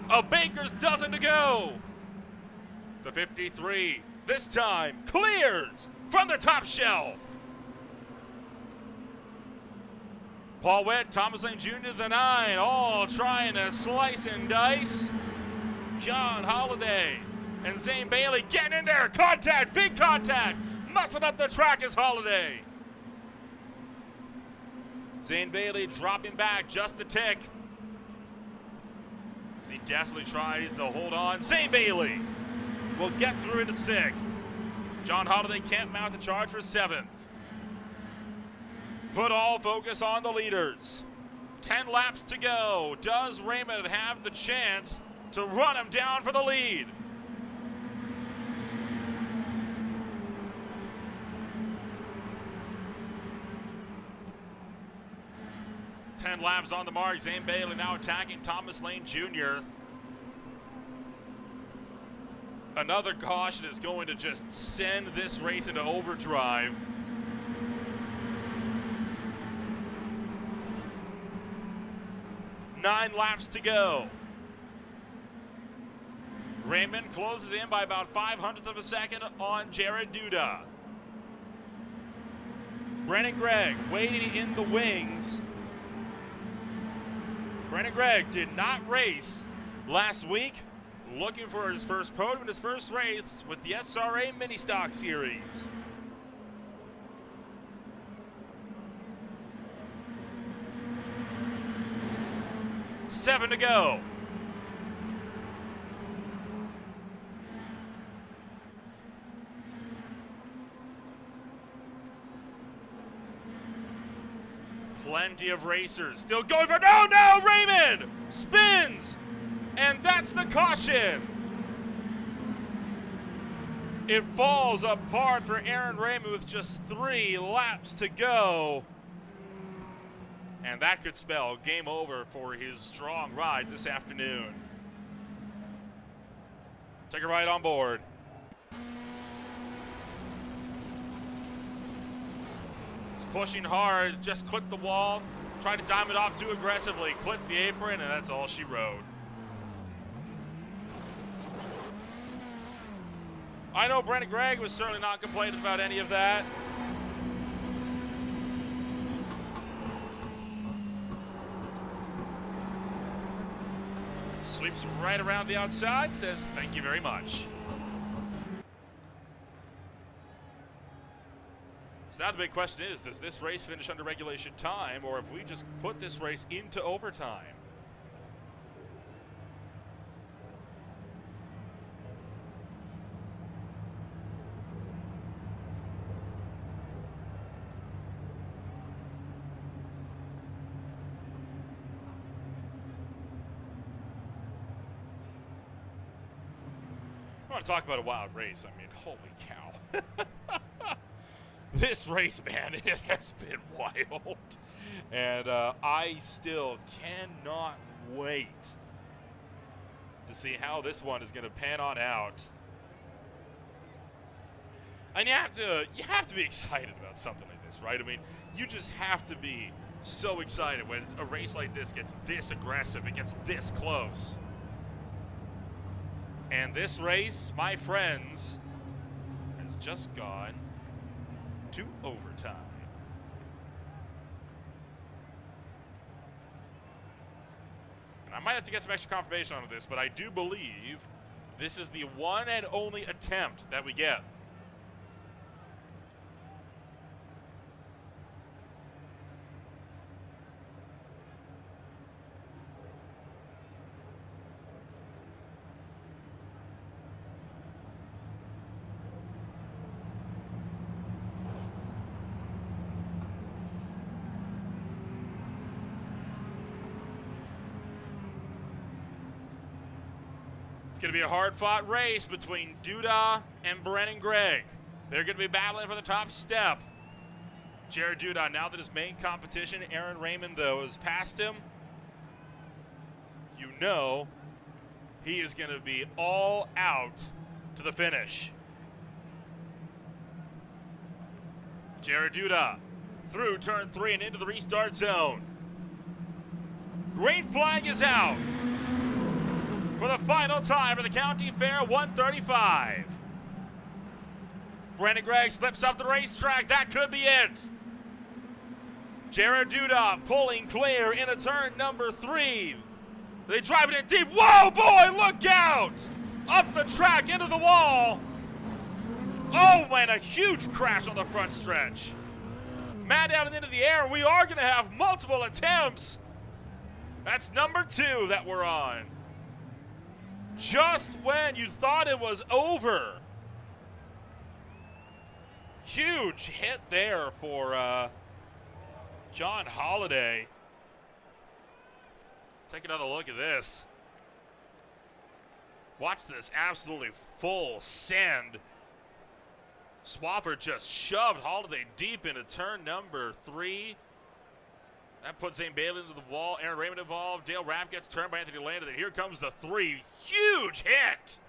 A baker's dozen to go. The 53. This time clears from the top shelf. Paul Witt, Thomas Lane Jr. the 9, all trying to slice and dice. John Holliday and Zane Bailey getting in there. Contact, big contact. Muscling up the track is Holliday. Zane Bailey dropping back just a tick as he desperately tries to hold on. Zane Bailey will get through into 6th. John Holliday can't mount the charge for 7th. Put all focus on the leaders. 10 laps to go. Does Raymond have the chance to run him down for the lead? Ten laps on the mark. Zane Bailey now attacking Thomas Lane Jr. Another caution is going to just send this race into overdrive. Nine laps to go. Raymond closes in by about 0.05 of a second on Jared Duda. Brennan Gregg waiting in the wings. Brennan Gregg did not race last week, looking for his first podium in his first race with the SRA Mini Stock Series. Seven to go. Plenty of racers still going for, no, Raymond spins, and that's the caution. It falls apart for Aaron Raymond with just 3 laps to go. And that could spell game over for his strong ride this afternoon. Take a ride on board. He's pushing hard, just clipped the wall, tried to dime it off too aggressively, clipped the apron, and that's all she wrote. I know Brennan Gregg was certainly not complaining about any of that. Sweeps right around the outside, says thank you very much. So now the big question is, does this race finish under regulation time, or if we just put this race into overtime? I want to talk about a wild race. I mean, holy cow. This race, man, it has been wild. And I still cannot wait to see how this one is going to pan on out. And you have to be excited about something like this, right? I mean, you just have to be so excited when a race like this gets this aggressive, it gets this close. And this race, my friends, has just gone to overtime. And I might have to get some extra confirmation on this, but I do believe this is the one and only attempt that we get. It's going to be a hard-fought race between Duda and Brennan Gregg. They're going to be battling for the top step. Jared Duda, now that his main competition, Aaron Raymond, though, has passed him, you know he is going to be all out to the finish. Jared Duda through turn 3 and into the restart zone. Green flag is out for the final time of the County Fair 135. Brennan Gregg slips off the racetrack. That could be it. Jared Duda pulling clear into turn number 3. They drive it in deep. Whoa, boy, look out! Up the track into the wall. Oh, and a huge crash on the front stretch. Man down and into the air. We are going to have multiple attempts. That's number 2 that we're on. Just when you thought it was over. Huge hit there for John Holliday. Take another look at this. Watch this absolutely full send. Swafford just shoved Holliday deep into turn number 3. That puts Zane Bailey into the wall. Aaron Raymond involved. Dale Rapp gets turned by Anthony Landon. And here comes the 3. Huge hit.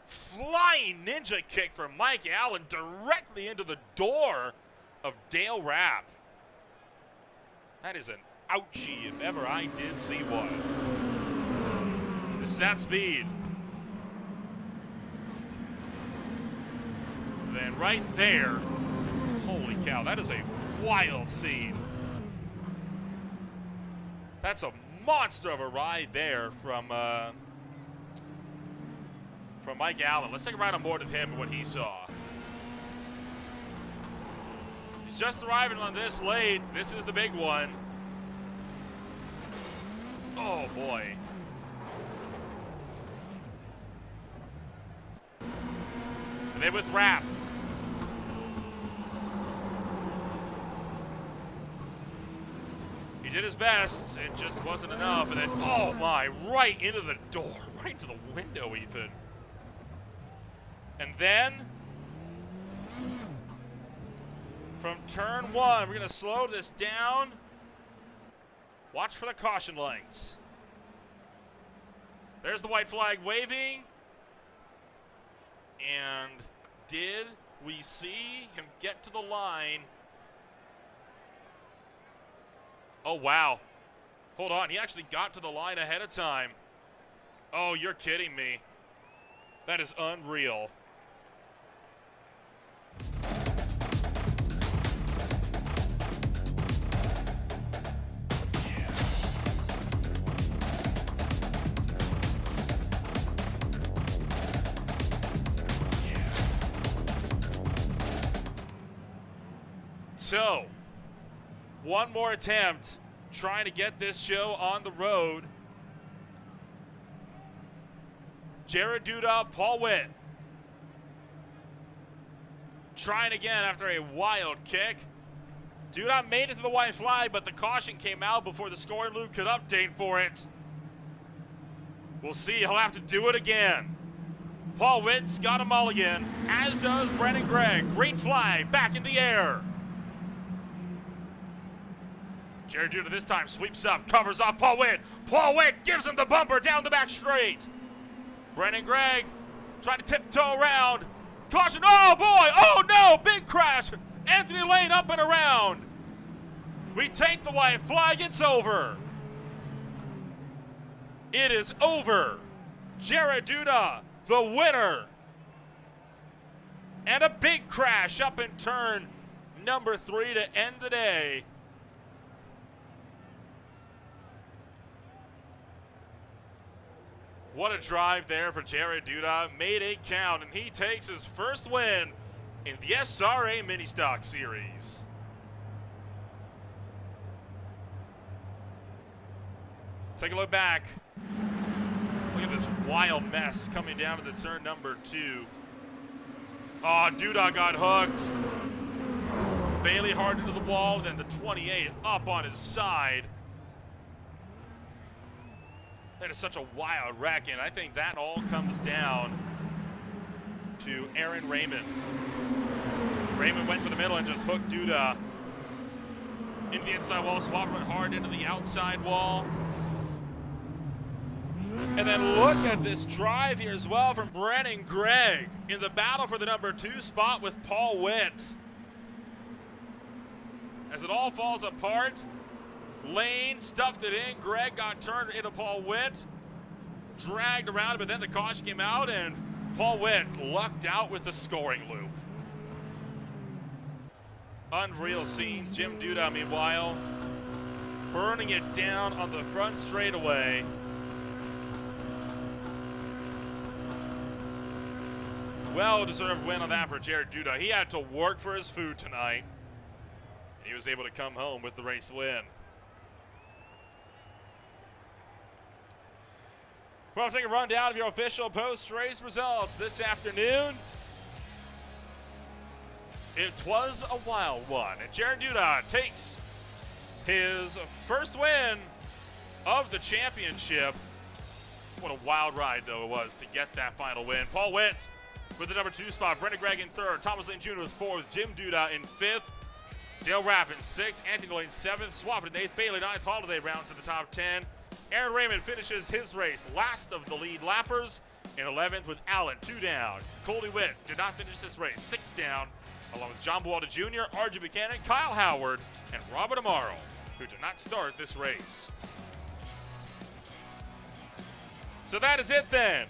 Flying ninja kick from Mike Allen directly into the door of Dale Rapp. That is an ouchie if ever I did see one. This is at speed. Then right there, holy cow, that is a wild scene. That's a monster of a ride there from Mike Allen. Let's take a ride on board of him and what he saw. He's just arriving on this late. This is the big one. Oh, boy. And then with Rapp. He did his best. It just wasn't enough. And then, oh my, right into the door. Right to the window even. And then, from turn 1, we're going to slow this down. Watch for the caution lights. There's the white flag waving. And did we see him get to the line? Oh, wow. Hold on. He actually got to the line ahead of time. Oh, you're kidding me. That is unreal. So, one more attempt trying to get this show on the road. Jared Duda, Paul Witt. Trying again after a wild kick. Duda made it to the white flag, but the caution came out before the scoring loop could update for it. We'll see, he'll have to do it again. Paul Witt's got a mulligan, as does Brennan Gregg. Green flag back in the air. Jared Duda this time sweeps up, covers off Paul Witt. Paul Witt gives him the bumper down the back straight. Brennan Gregg trying to tiptoe around. Caution, oh boy, oh no, big crash. Anthony Lane up and around. We take the white flag, it's over. It is over. Jared Duda the winner. And a big crash up in turn number 3 to end the day. What a drive there for Jared Duda. Made it count, and he takes his first win in the SRA Mini Stock Series. Take a look back. Look at this wild mess coming down to the turn number 2. Oh, Duda got hooked. Bailey hard into the wall, then the 28 up on his side. That is such a wild wreck, and I think that all comes down to Aaron Raymond. Raymond went for the middle and just hooked Duda into the inside wall. Swap went hard into the outside wall. And then look at this drive here as well from Brennan Gregg in the battle for the number 2 spot with Paul Witt. As it all falls apart, Lane stuffed it in. Gregg got turned into Paul Witt, dragged around, but then the caution came out, and Paul Witt lucked out with the scoring loop. Unreal scenes. Jim Duda, meanwhile, burning it down on the front straightaway. Well-deserved win on that for Jared Duda. He had to work for his food tonight, and he was able to come home with the race win. Well, take a rundown of your official post-race results this afternoon. It was a wild one, and Jared Duda takes his first win of the championship. What a wild ride, though, it was to get that final win. Paul Witt with the number 2 spot, Brendan Gregg in 3rd, Thomas Lane Jr. was 4th, Jim Duda in 5th, Dale Rapp in 6th, Anthony Lane 7th, Swafford in 8th, Bailey 9th, Holiday rounds to the top 10. Aaron Raymond finishes his race last of the lead lappers in 11th with Allen 2 down. Coley Witt did not finish this race, 6 down, along with John Bualda Jr., R.J. Buchanan, Kyle Howard, and Robert Amaro, who did not start this race. So that is it then.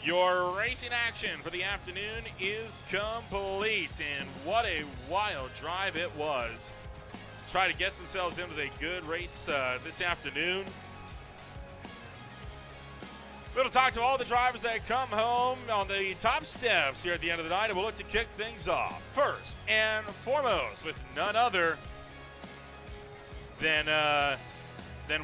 Your racing action for the afternoon is complete, and what a wild drive it was. Try to get themselves into a good race this afternoon. We'll talk to all the drivers that come home on the top steps here at the end of the night, and we'll look to kick things off. First and foremost, with none other than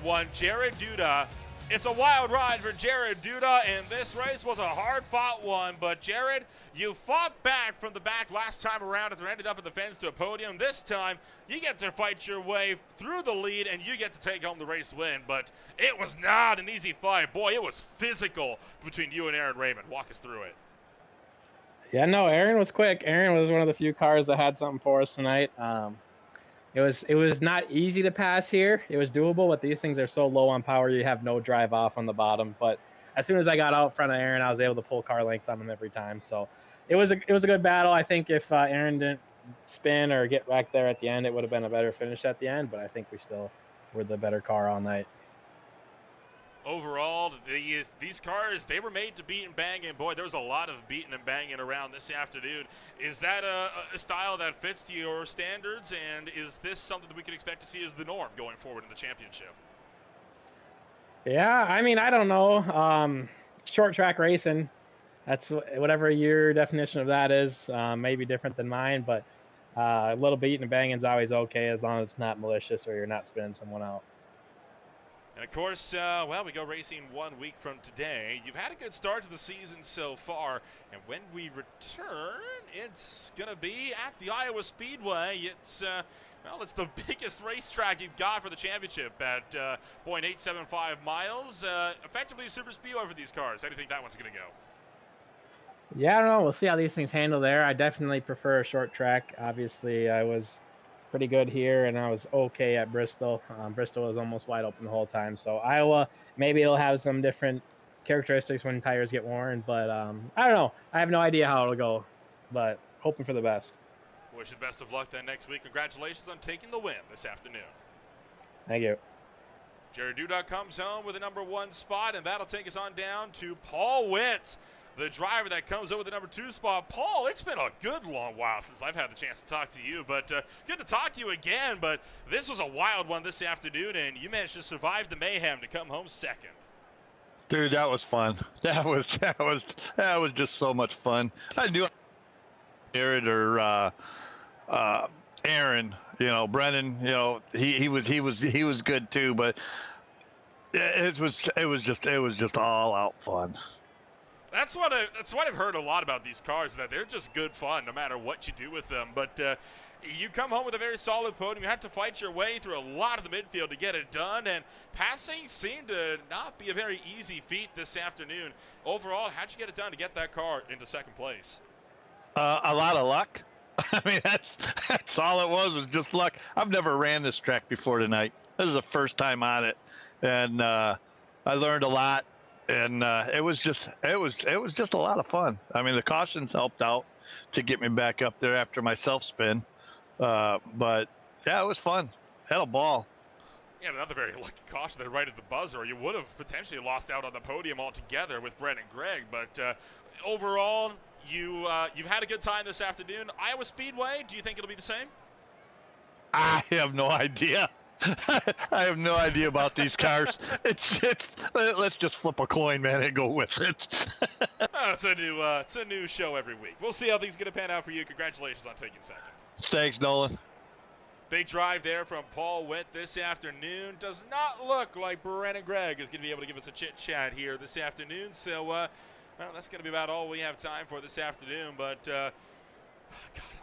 one Jared Duda. It's a wild ride for Jared Duda, and this race was a hard-fought one. But, Jared, you fought back from the back last time around after ended up at the fence to a podium. This time, you get to fight your way through the lead, and you get to take home the race win. But it was not an easy fight. Boy, it was physical between you and Aaron Raymond. Walk us through it. Yeah, no, Aaron was quick. Aaron was one of the few cars that had something for us tonight. It was not easy to pass here. It was doable, but these things are so low on power, you have no drive off on the bottom. But as soon as I got out front of Aaron, I was able to pull car lengths on him every time. So it was a good battle. I think if Aaron didn't spin or get wrecked there at the end, it would have been a better finish at the end. But I think we still were the better car all night. Overall, these cars, they were made to beat and bang, and boy, there was a lot of beating and banging around this afternoon. Is that a style that fits to your standards, and is this something that we can expect to see as the norm going forward in the championship? Yeah, I mean, I don't know. Short track racing, that's whatever your definition of that is, maybe different than mine, but a little beating and banging is always okay as long as it's not malicious or you're not spinning someone out. And of course, well, we go racing 1 week from today. You've had a good start to the season so far, and when we return, it's going to be at the Iowa Speedway. It's, well, it's the biggest racetrack you've got for the championship at 0.875 miles. Effectively a super speedway for these cars. How do you think that one's going to go? Yeah, I don't know. We'll see how these things handle there. I definitely prefer a short track. Obviously, I was pretty good here, and I was okay at Bristol. Bristol was almost wide open the whole time. So Iowa, maybe it'll have some different characteristics when tires get worn, but I don't know. I have no idea how it'll go, but hoping for the best. Wish you the best of luck then next week. Congratulations on taking the win this afternoon. Thank you. Jared Duda comes home with a #1 spot, and that'll take us on down to Paul Witt. the driver that comes over the number 2 spot. Paul, it's been a good long while since I've had the chance to talk to you, but good to talk to you again. But this was a wild one this afternoon, and you managed to survive the mayhem to come home second. Dude, that was fun. That was just so much fun. I knew Jared or Aaron, you know, Brennan, you know, he was good too, but it was just all out fun. That's what I've heard a lot about these cars, that they're just good fun no matter what you do with them. But you come home with a very solid podium. You had to fight your way through a lot of the midfield to get it done, and passing seemed to not be a very easy feat this afternoon. Overall, how'd you get it done to get that car into second place? A lot of luck. I mean, that's all it was just luck. I've never ran this track before tonight. This is the first time on it, and I learned a lot. And it was just a lot of fun. I mean, the cautions helped out to get me back up there after my self spin. But yeah, it was fun. Had a ball. Yeah, another very lucky caution there right at the buzzer. You would have potentially lost out on the podium altogether with Brent and Greg. But overall, you've had a good time this afternoon. Iowa Speedway, do you think it'll be the same? I have no idea. I have no idea about these cars. Let's just flip a coin, man, and go with it. It's a new show every week. We'll see how things are going to pan out for you. Congratulations on taking second. Thanks, Nolan. Big drive there from Paul Witt this afternoon. Does not look like Brandon Gregg is going to be able to give us a chit-chat here this afternoon. So, well, that's going to be about all we have time for this afternoon. But, God,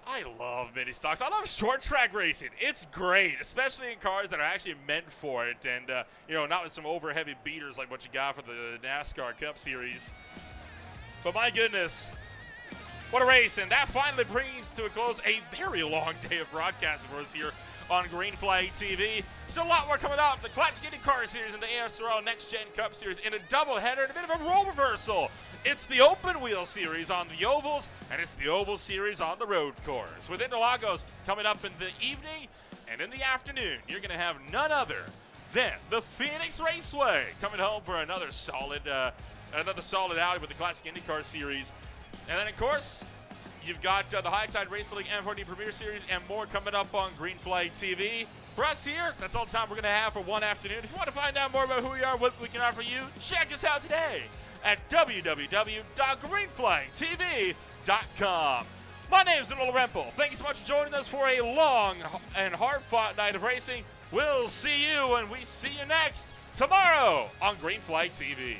I love mini stocks. I love short track racing. It's great, especially in cars that are actually meant for it. And, you know, not with some over heavy beaters like what you got for the NASCAR Cup Series. But my goodness, what a race. And that finally brings to a close a very long day of broadcasting for us here on Green Flag TV. Still a lot more coming up. The Classic IndyCar Series and the SRA Next Gen Cup Series in a doubleheader and a bit of a role reversal. It's the Open Wheel Series on the ovals, and it's the Oval Series on the road course. With Interlagos coming up in the evening, and in the afternoon, you're going to have none other than the Phoenix Raceway coming home for another solid outing with the Classic IndyCar Series. And then, of course, you've got the High Tide Race League M40 Premier Series and more coming up on Green Flag TV. For us here, that's all the time we're going to have for one afternoon. If you want to find out more about who we are, what we can offer you, check us out today at www.greenflagtv.com. My name is Nolan Rempel. Thank you so much for joining us for a long and hard-fought night of racing. We'll see you, and we see you next tomorrow on Green Flag TV.